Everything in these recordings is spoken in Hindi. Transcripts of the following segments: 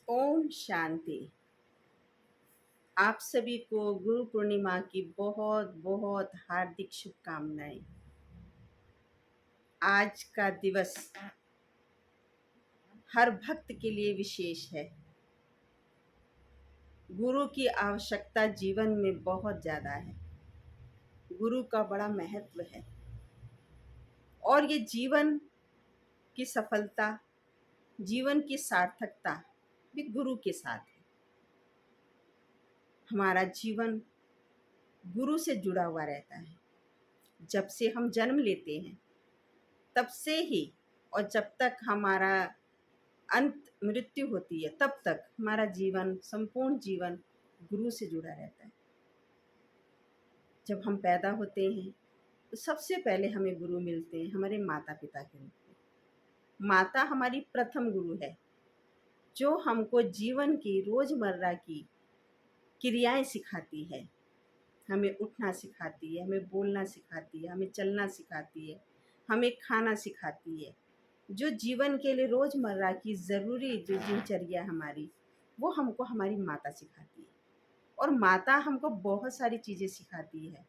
ओम शांति। आप सभी को गुरु पूर्णिमा की बहुत बहुत हार्दिक शुभकामनाएं। आज का दिवस हर भक्त के लिए विशेष है। गुरु की आवश्यकता जीवन में बहुत ज़्यादा है। गुरु का बड़ा महत्व है और ये जीवन की सफलता, जीवन की सार्थकता भी गुरु के साथ है। हमारा जीवन गुरु से जुड़ा हुआ रहता है। जब से हम जन्म लेते हैं तब से ही और जब तक हमारा अंत मृत्यु होती है तब तक हमारा जीवन, संपूर्ण जीवन गुरु से जुड़ा रहता है। जब हम पैदा होते हैं तो सबसे पहले हमें गुरु मिलते हैं हमारे माता पिता के रूप में। माता हमारी प्रथम गुरु है जो हमको जीवन की रोजमर्रा की क्रियाएं सिखाती है। हमें उठना सिखाती है, हमें बोलना सिखाती है, हमें चलना सिखाती है, हमें खाना सिखाती है। जो जीवन के लिए रोज़मर्रा की ज़रूरी जो दिनचर्या हमारी, वो हमको हमारी माता सिखाती है। और माता हमको बहुत सारी चीज़ें सिखाती है,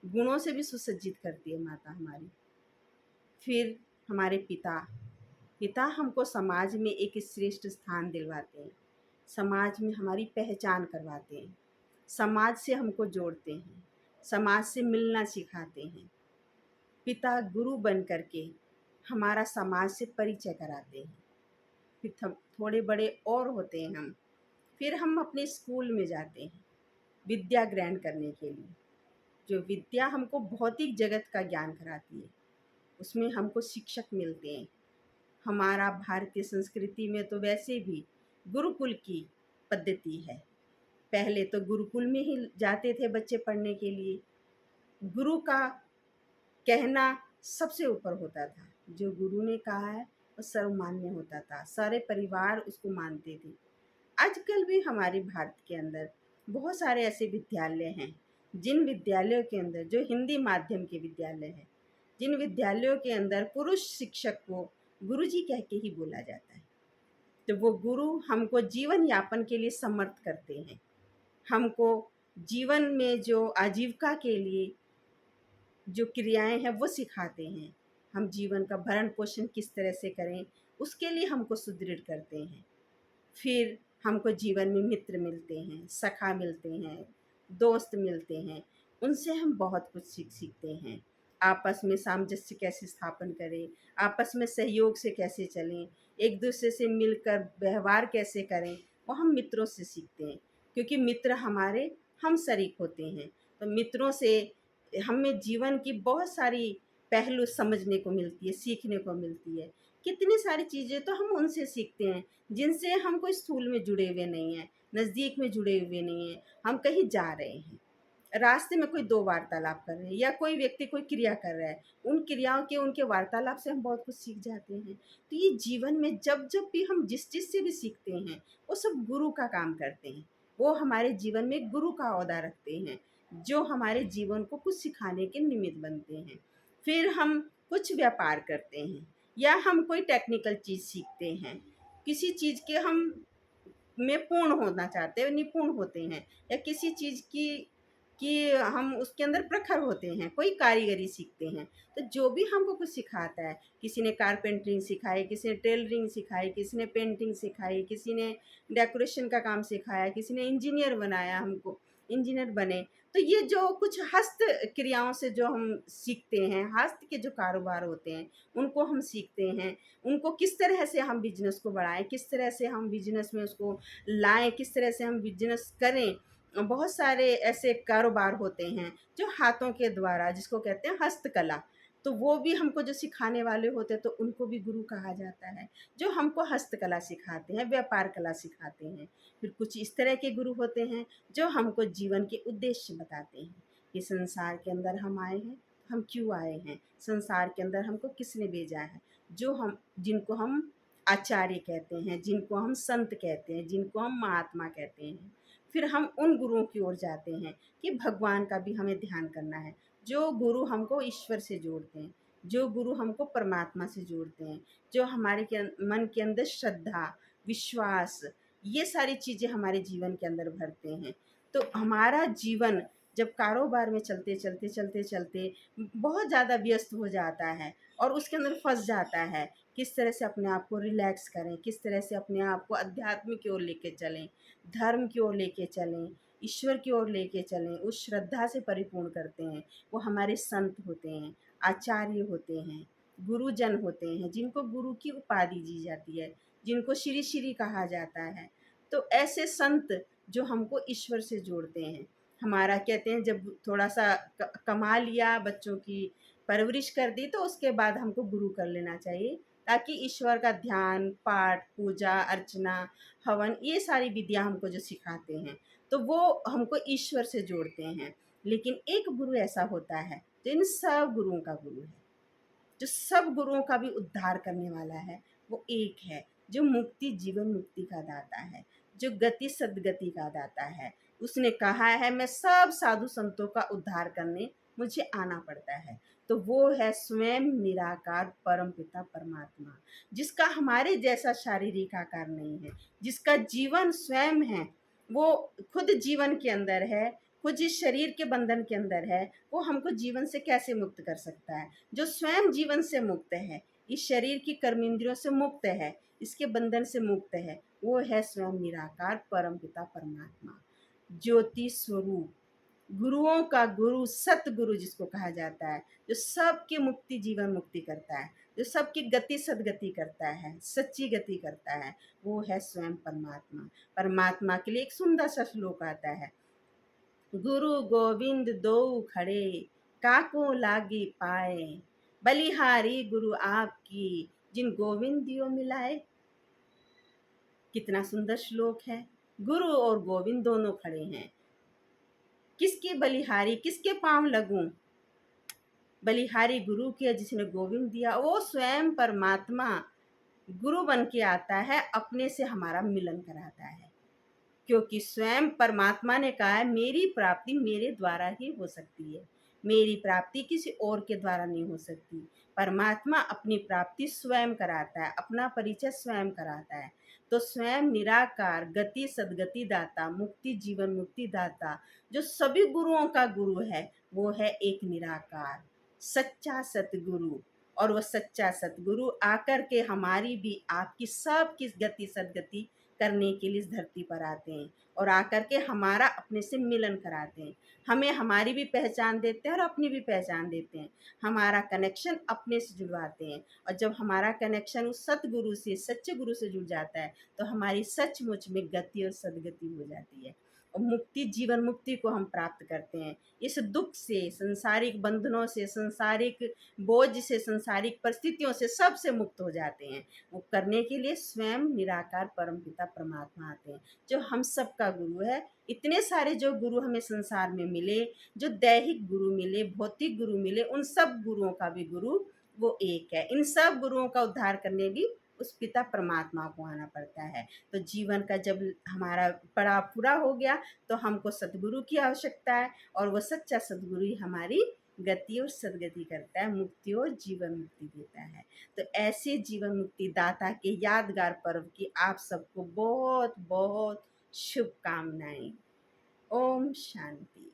गुणों से भी सुसज्जित करती है माता हमारी। फिर हमारे पिता पिता हमको समाज में एक श्रेष्ठ स्थान दिलवाते हैं, समाज में हमारी पहचान करवाते हैं, समाज से हमको जोड़ते हैं, समाज से मिलना सिखाते हैं। पिता गुरु बन करके हमारा समाज से परिचय कराते हैं। फिर थोड़े बड़े और होते हैं हम, फिर हम अपने स्कूल में जाते हैं विद्या ग्रहण करने के लिए। जो विद्या हमको भौतिक जगत का ज्ञान कराती है, उसमें हमको शिक्षक मिलते हैं। हमारा भारतीय संस्कृति में तो वैसे भी गुरुकुल की पद्धति है। पहले तो गुरुकुल में ही जाते थे बच्चे पढ़ने के लिए। गुरु का कहना सबसे ऊपर होता था। जो गुरु ने कहा है वो सर्वमान्य होता था, सारे परिवार उसको मानते थे। आजकल भी हमारे भारत के अंदर बहुत सारे ऐसे विद्यालय हैं, जिन विद्यालयों के अंदर जो हिंदी माध्यम के विद्यालय हैं, जिन विद्यालयों के अंदर पुरुष शिक्षक को गुरुजी कह के ही बोला जाता है। तो वो गुरु हमको जीवन यापन के लिए समर्थ करते हैं, हमको जीवन में जो आजीविका के लिए जो क्रियाएं हैं वो सिखाते हैं। हम जीवन का भरण पोषण किस तरह से करें उसके लिए हमको सुदृढ़ करते हैं। फिर हमको जीवन में मित्र मिलते हैं, सखा मिलते हैं, दोस्त मिलते हैं, उनसे हम बहुत कुछ सीखते हैं। आपस में सामंजस्य कैसे स्थापन करें, आपस में सहयोग से कैसे चलें, एक दूसरे से मिलकर व्यवहार कैसे करें, वो हम मित्रों से सीखते हैं। क्योंकि मित्र हमारे हम शरीक होते हैं, तो मित्रों से हमें जीवन की बहुत सारी पहलू समझने को मिलती है, सीखने को मिलती है। कितनी सारी चीज़ें तो हम उनसे सीखते हैं जिनसे हम कोई स्थूल में जुड़े हुए नहीं हैं, नज़दीक में जुड़े हुए नहीं हैं। हम कहीं जा रहे हैं, रास्ते में कोई दो वार्तालाप कर रहे हैं या कोई व्यक्ति कोई क्रिया कर रहा है, उन क्रियाओं के उनके वार्तालाप से हम बहुत कुछ सीख जाते हैं। तो ये जीवन में जब जब भी हम जिस चीज़ से भी सीखते हैं वो सब गुरु का काम करते हैं। वो हमारे जीवन में गुरु का ओहदा रखते हैं, जो हमारे जीवन को कुछ सिखाने के निमित्त बनते हैं। फिर हम कुछ व्यापार करते हैं या हम कोई टेक्निकल चीज़ सीखते हैं, किसी चीज़ के हम में पूर्ण होना चाहते हैं, निपुण होते हैं, या किसी चीज़ की कि हम उसके अंदर प्रखर होते हैं, कोई कारीगरी सीखते हैं। तो जो भी हमको कुछ सिखाता है, किसी ने कारपेंटरिंग सिखाई, किसी ने टेलरिंग सिखाई, किसी ने पेंटिंग सिखाई, किसी ने डेकोरेशन का काम सिखाया, किसी ने इंजीनियर बनाया, हमको इंजीनियर बने। तो ये जो कुछ हस्त क्रियाओं से जो हम सीखते हैं, हस्त के जो कारोबार होते हैं उनको हम सीखते हैं। उनको किस तरह से हम बिजनेस को बढ़ाएं, किस तरह से हम बिजनेस में उसको लाएं, किस तरह से हम बिजनेस करें। बहुत सारे ऐसे कारोबार होते हैं जो हाथों के द्वारा, जिसको कहते हैं हस्तकला, तो वो भी हमको जो सिखाने वाले होते हैं तो उनको भी गुरु कहा जाता है, जो हमको हस्तकला सिखाते हैं, व्यापार कला सिखाते हैं। फिर कुछ इस तरह के गुरु होते हैं जो हमको जीवन के उद्देश्य बताते हैं कि संसार के अंदर हम आए हैं, हम क्यों आए हैं, संसार के अंदर हमको किसने भेजा है। जो हम जिनको हम आचार्य कहते हैं, जिनको हम संत कहते हैं, जिनको हम महात्मा कहते हैं। फिर हम उन गुरुओं की ओर जाते हैं कि भगवान का भी हमें ध्यान करना है। जो गुरु हमको ईश्वर से जोड़ते हैं, जो गुरु हमको परमात्मा से जोड़ते हैं, जो हमारे मन के अंदर श्रद्धा, विश्वास ये सारी चीज़ें हमारे जीवन के अंदर भरते हैं। तो हमारा जीवन जब कारोबार में चलते बहुत ज़्यादा व्यस्त हो जाता है और उसके अंदर फंस जाता है, किस तरह से अपने आप को रिलैक्स करें, किस तरह से अपने आप को अध्यात्म की ओर लेके चलें, धर्म की ओर लेके चलें, ईश्वर की ओर लेके चलें, उस श्रद्धा से परिपूर्ण करते हैं। वो हमारे संत होते हैं, आचार्य होते हैं, गुरुजन होते हैं, जिनको गुरु की उपाधि दी जाती है, जिनको श्री श्री कहा जाता है। तो ऐसे संत जो हमको ईश्वर से जोड़ते हैं। हमारा कहते हैं जब थोड़ा सा कमा लिया, बच्चों की परवरिश कर दी, तो उसके बाद हमको गुरु कर लेना चाहिए, ताकि ईश्वर का ध्यान, पाठ, पूजा अर्चना, हवन, ये सारी विद्या हमको जो सिखाते हैं, तो वो हमको ईश्वर से जोड़ते हैं। लेकिन एक गुरु ऐसा होता है जो इन सब गुरुओं का गुरु है, जो सब गुरुओं का भी उद्धार करने वाला है। वो एक है जो मुक्ति, जीवन मुक्ति का दाता है, जो गति सद्गति का दाता है। उसने कहा है मैं सब साधु संतों का उद्धार करने मुझे आना पड़ता है। तो वो है स्वयं निराकार परम पिता परमात्मा, जिसका हमारे जैसा शारीरिक आकार नहीं है, जिसका जीवन स्वयं है, वो खुद जीवन के अंदर है, खुद इस शरीर के बंधन के अंदर है। वो हमको जीवन से कैसे मुक्त कर सकता है? जो स्वयं जीवन से मुक्त है, इस शरीर की कर्म इंद्रियों से मुक्त है, इसके बंधन से मुक्त है, वो है स्वयं निराकार परम पिता परमात्मा, ज्योति स्वरूप, गुरुओं का गुरु, सतगुरु जिसको कहा जाता है, जो सबकी मुक्ति जीवन मुक्ति करता है, जो सबकी गति सदगति करता है, सच्ची गति करता है, वो है स्वयं परमात्मा। परमात्मा के लिए एक सुंदर सा श्लोक आता है, गुरु गोविंद दो खड़े, काको लागी पाए, बलिहारी गुरु आपकी, जिन गोविंद दियो मिलाए। कितना सुंदर श्लोक है। गुरु और गोविंद दोनों खड़े हैं, किसकी बलिहारी, किसके पांव लगूं? बलिहारी गुरु की है, जिसने गोविंद दिया। वो स्वयं परमात्मा गुरु बन के आता है, अपने से हमारा मिलन कराता है, क्योंकि स्वयं परमात्मा ने कहा है मेरी प्राप्ति मेरे द्वारा ही हो सकती है, मेरी प्राप्ति किसी और के द्वारा नहीं हो सकती। परमात्मा अपनी प्राप्ति स्वयं कराता है, अपना परिचय स्वयं कराता है। तो स्वयं निराकार गति सद्गति दाता, मुक्ति जीवन मुक्ति दाता, जो सभी गुरुओं का गुरु है, वो है एक निराकार सच्चा सतगुरु। और वह सच्चा सतगुरु आकर के हमारी भी, आपकी सबकी गति सद्गति करने के लिए इस धरती पर आते हैं, और आकर के हमारा अपने से मिलन कराते हैं। हमें हमारी भी पहचान देते हैं और अपनी भी पहचान देते हैं, हमारा कनेक्शन अपने से जुड़वाते हैं। और जब हमारा कनेक्शन उस सतगुरु से, सच्चे गुरु से जुड़ जाता है, तो हमारी सचमुच में गति और सदगति हो जाती है, और मुक्ति जीवन मुक्ति को हम प्राप्त करते हैं। इस दुख से, सांसारिक बंधनों से, सांसारिक बोझ से, सांसारिक परिस्थितियों से, सब से मुक्त हो जाते हैं। वो करने के लिए स्वयं निराकार परमपिता परमात्मा आते हैं, जो हम सब का गुरु है। इतने सारे जो गुरु हमें संसार में मिले, जो दैहिक गुरु मिले, भौतिक गुरु मिले, उन सब गुरुओं का भी गुरु वो एक है। इन सब गुरुओं का उद्धार करने भी उस पिता परमात्मा को आना पड़ता है। तो जीवन का जब हमारा पड़ाव पूरा हो गया, तो हमको सतगुरु की आवश्यकता है, और वो सच्चा सतगुरु ही हमारी गति और सदगति करता है, मुक्ति और जीवन मुक्ति देता है। तो ऐसे जीवन मुक्ति दाता के यादगार पर्व की आप सबको बहुत बहुत शुभकामनाएं। ओम शांति।